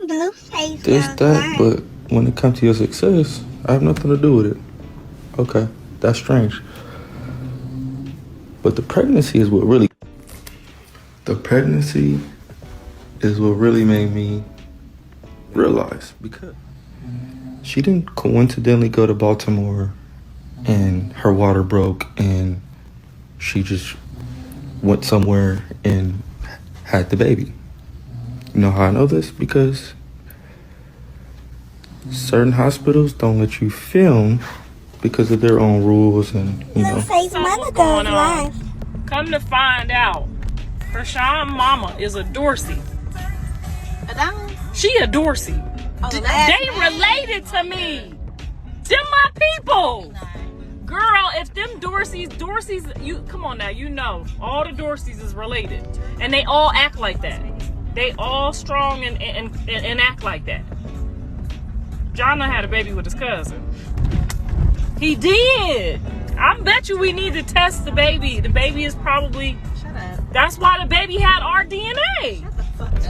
BlueFace This, that, but when it comes to your success, I have nothing to do with it. Okay, that's strange. But the pregnancy is what really made me realize, because she didn't coincidentally go to Baltimore and her water broke and she just went somewhere and had the baby. You know how I know this? Because certain hospitals don't let you film because of their own rules, and BlueFace mother goes live. Come to find out, Chrisean mama is a Dorsey. She a Dorsey. They related to me. Them my people. Girl, if them Dorseys, you come on now, you know all the Dorseys is related, and they all act like that. They all strong and act like that. John had a baby with his cousin. He did. I bet you we need to test the baby. The baby is probably. Shut up. That's why the baby had our DNA. Shut the fuck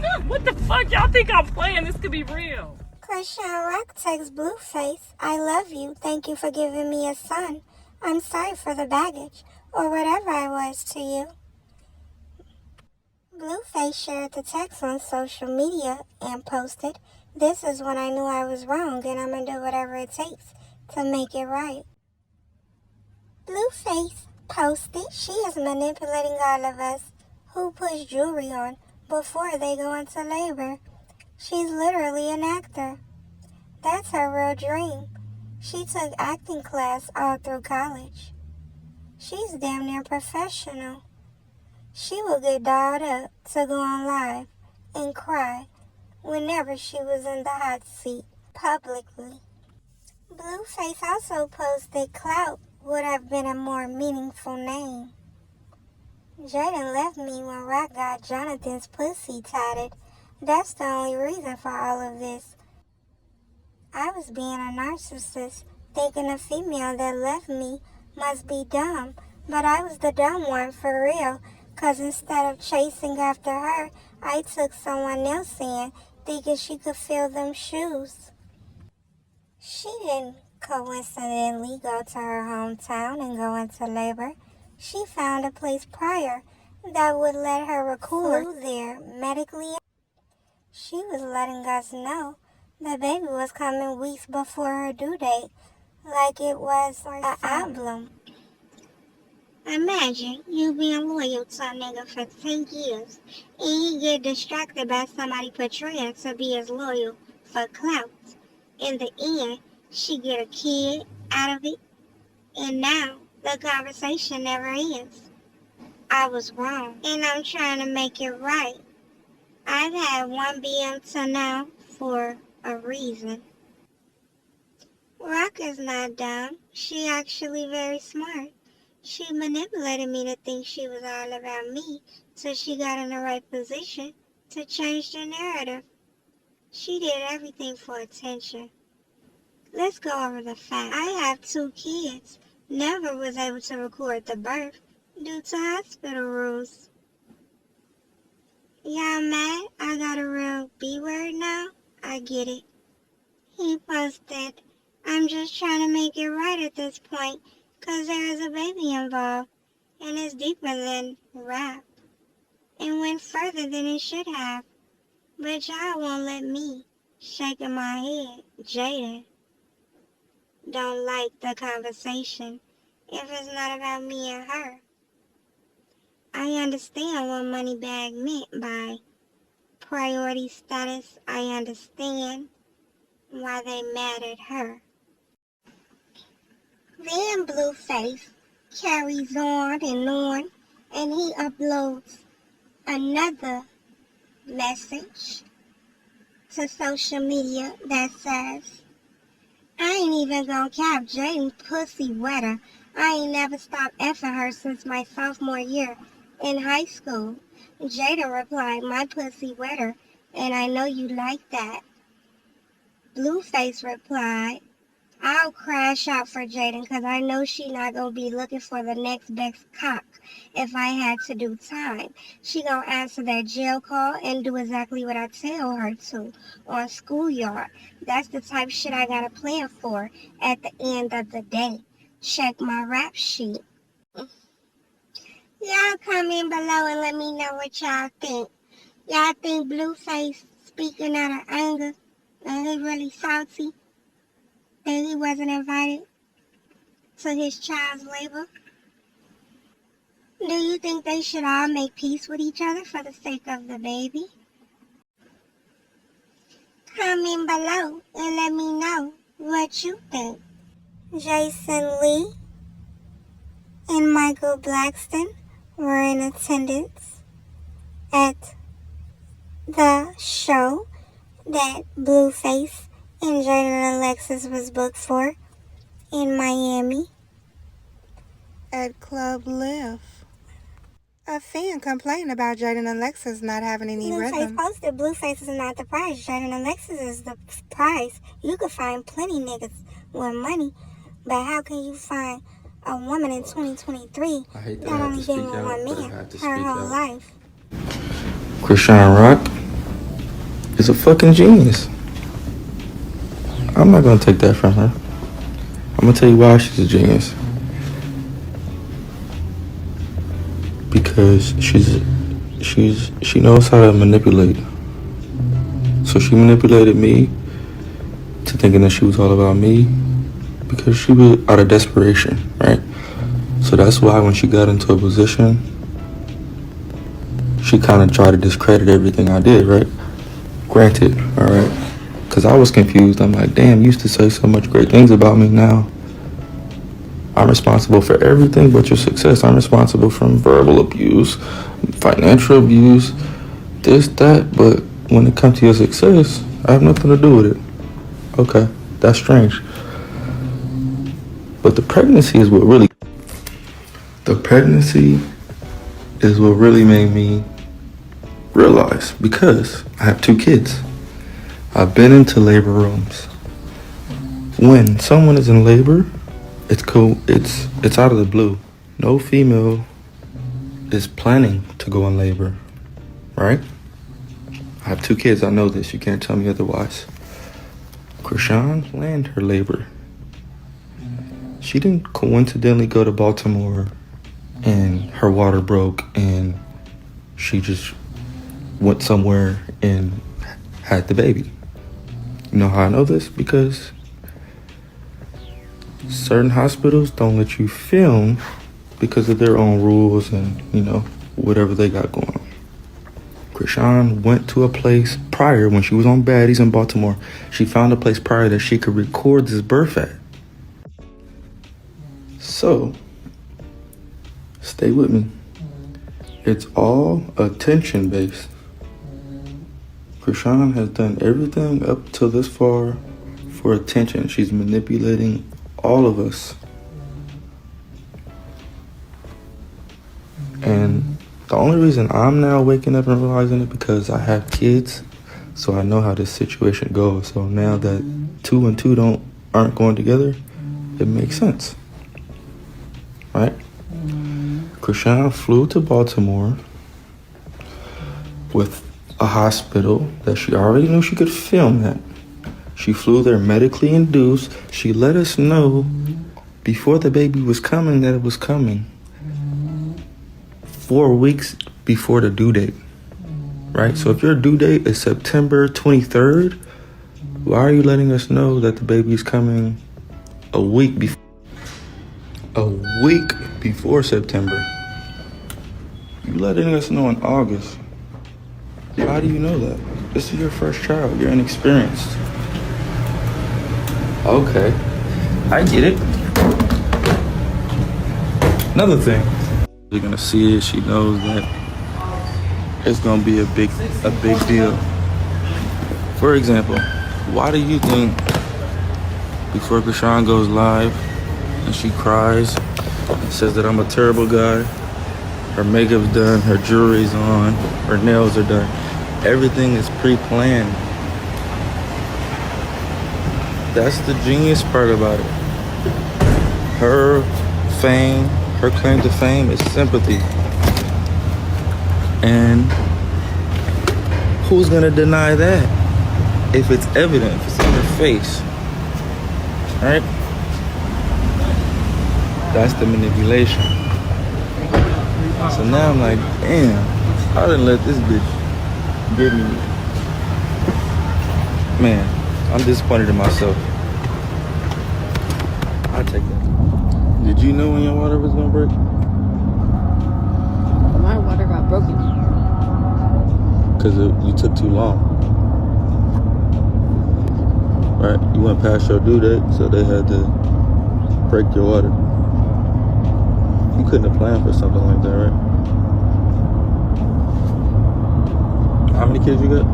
up. What the fuck? Y'all think I'm playing? This could be real. ChriseanRock texts BlueFace, I love you. Thank you for giving me a son. I'm sorry for the baggage, or whatever I was to you. BlueFace shared the text on social media and posted, this is when I knew I was wrong, and I'm going to do whatever it takes to make it right. BlueFace posted she is manipulating all of us who push jewelry on before they go into labor. She's literally an actor. That's her real dream. She took acting class all through college. She's damn near professional. She will get dolled up to go on live and cry whenever she was in the hot seat publicly. BlueFace also posted Clout would have been a more meaningful name. Jaden left me when Rock got Jonathan's pussy tatted. That's the only reason for all of this. I was being a narcissist, thinking a female that left me must be dumb, but I was the dumb one for real, cause instead of chasing after her, I took someone else in, thinking she could fill them shoes. She didn't coincidentally go to her hometown and go into labor. She found a place prior that would let her record there medically. She was letting us know the baby was coming weeks before her due date, like it was an album. Imagine you being loyal to a nigga for 10 years and he get distracted by somebody portraying to be as loyal for clout. In the end, she get a kid out of it, and now the conversation never ends. I was wrong, and I'm trying to make it right. I've had one BM to now for a reason. Rock is not dumb. She actually very smart. She manipulated me to think she was all about me till she got in the right position to change the narrative. She did everything for attention. Let's go over the facts. I have 2 kids. Never was able to record the birth due to hospital rules. Y'all mad I got a real B-word now? I get it. He posted, I'm just trying to make it right at this point, cause there is a baby involved, and it's deeper than rap, and went further than it should have. But y'all won't let me, shaking my head, Jaden. Don't like the conversation if it's not about me and her. I understand what Moneybag meant by priority status. I understand why they mad at her. Then BlueFace carries on, and he uploads another message to social media that says, I ain't even gonna cap Jaden pussy wetter. I ain't never stopped effing her since my sophomore year in high school. Jada replied, my pussy wetter, and I know you like that. BlueFace replied, I'll crash out for Jaden because I know she not going to be looking for the next best cock if I had to do time. She going to answer that jail call and do exactly what I tell her to on schoolyard. That's the type of shit I got a plan for at the end of the day. Check my rap sheet. Y'all comment below and let me know what y'all think. Y'all think BlueFace speaking out of anger and he really salty that he wasn't invited to his child's labor? Do you think they should all make peace with each other for the sake of the baby? Comment below and let me know what you think. Jason Lee and Michael Blackston were in attendance at the show that BlueFace and Jaden Alexis was booked for in Miami at Club Live. A fan complained about Jaden Alexis not having any rhythm. BlueFace posted, "BlueFace is not the prize. Jaden Alexis is the prize. You could find plenty niggas with money, but how can you find a woman in 2023 that only been with one man her whole life?" ChriseanRock is a fucking genius. I'm not gonna take that from her. I'm gonna tell you why she's a genius. Because she knows how to manipulate. So she manipulated me to thinking that she was all about me because she was out of desperation, right? So that's why when she got into a position, she kind of tried to discredit everything I did, right? Granted, all right? Because I was confused. I'm like, damn, you used to say so much great things about me. Now I'm responsible for everything but your success. I'm responsible from verbal abuse, financial abuse, this, that. But when it comes to your success, I have nothing to do with it. Okay, that's strange. But the pregnancy is what really made me realize, because I have 2 kids. I've been into labor rooms. When someone is in labor, it's cool. It's out of the blue. No female is planning to go in labor, right? I have 2 kids. I know this. You can't tell me otherwise. Chrisean planned her labor. She didn't coincidentally go to Baltimore and her water broke and she just went somewhere and had the baby. You know how I know this? Because certain hospitals don't let you film because of their own rules and, whatever they got going on. Chrisean went to a place prior when she was on Baddies in Baltimore. She found a place prior that she could record this birth at. So, stay with me. It's all attention based. Chrisean has done everything up to this far for attention. She's manipulating all of us. And the only reason I'm now waking up and realizing it because I have kids, so I know how this situation goes. So now that 2 and 2 aren't going together, it makes sense, right? Chrisean flew to Baltimore with a hospital that she already knew she could film at. She flew there medically induced. She let us know before the baby was coming that it was coming. 4 weeks before the due date, right? So if your due date is September 23rd, why are you letting us know that the baby's coming a week before September? You letting us know in August. How do you know that? This is your first child. You're inexperienced. Okay, I get it. Another thing you're gonna see is she knows that it's gonna be a big deal. For example, why do you think before Chrisean goes live and she cries and says that I'm a terrible guy, her makeup's done, her jewelry's on, her nails are done, everything is pre-planned. That's the genius part about it. Her fame, her claim to fame is sympathy. And who's gonna deny that? If it's evident, if it's in your face. Right? That's the manipulation. So now I'm like, damn, I didn't let this bitch get me. Man, I'm disappointed in myself. I'll take that. Did you know when your water was gonna break? My water got broken. Because you took too long. Right? You went past your due date, so they had to break your water. You couldn't have planned for something like that, right? How many kids you got?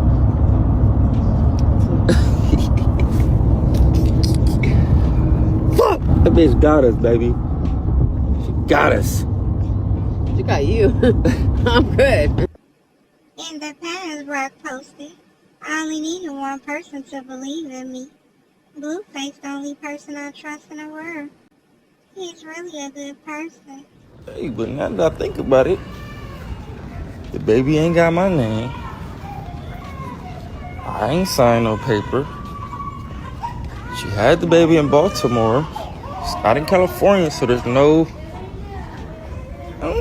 Fuck! That bitch got us, baby. She got us. She got you. I'm good. In the past, Rock posted, I only needed one person to believe in me. BlueFace, the only person I trust in the world. He's really a good person. Hey, but now that I think about it, the baby ain't got my name. I ain't signed no paper. She had the baby in Baltimore. It's not in California, so there's no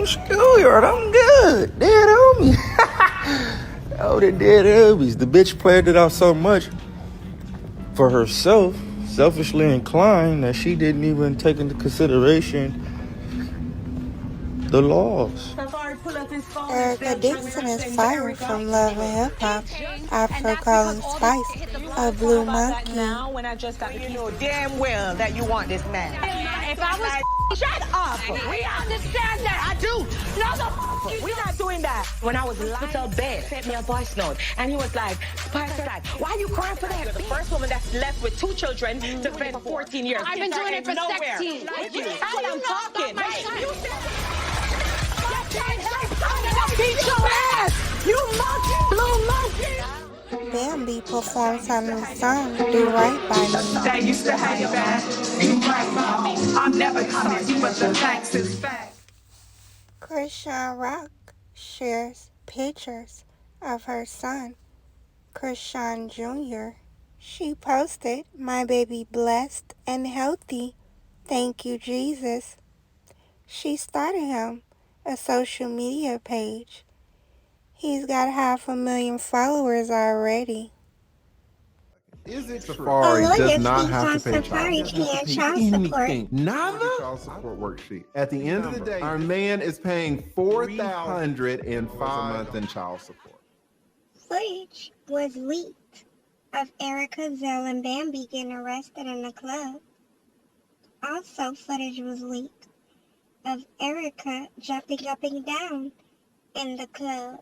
schoolyard. I'm good. Dead homies. Oh, the dead homies. The bitch played it out so much for herself, selfishly inclined, that she didn't even take into consideration the laws. Erica Dixon is fired from Love and Hip Hop after calling Spice a blue monkey. Now, when I just got you know damn well that you want this man. If I was shut up, we understand that. I do. No, we're not doing that. When I was in the hospital bed, sent me a voice note, and he was like, Spice, like, why are you crying for that? You're the first woman that's left with 2 children to spend for 14 years. I've been doing it for 16. Like you. That's what I'm talking. You beat your ass! You monkey! Blue monkey! Bambi performs her new song, Do Right By Me. That used to have your back. You right by me. I'm never coming, but the facts is facts. ChriseanRock shares pictures of her son, Chrisean Jr. She posted, "My baby blessed and healthy. Thank you, Jesus." She started him a social media page. He's got 500,000 followers already. Is it Safari does not have to pay child support. Nada? Child support worksheet. At the end of the day, our man is paying $4,105 a month in child support. Footage was leaked of Erica, Zell, and Bambi getting arrested in the club. Also, footage was leaked of Erica jumping up and down in the club.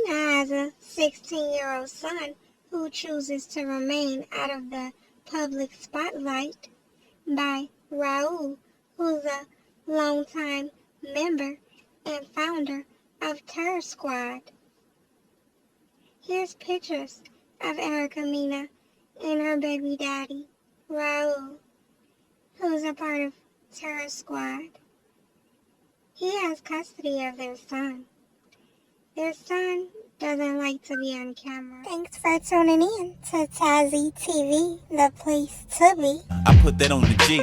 Has a 16-year-old son who chooses to remain out of the public spotlight by Raul, who's a longtime member and founder of Terror Squad. Here's pictures of Erica Mena and her baby daddy, Raul, who's a part of Terror Squad. He has custody of their son. Their son doesn't like to be on camera. Thanks for tuning in to Tazzy TV, the place to be. I put that on the G.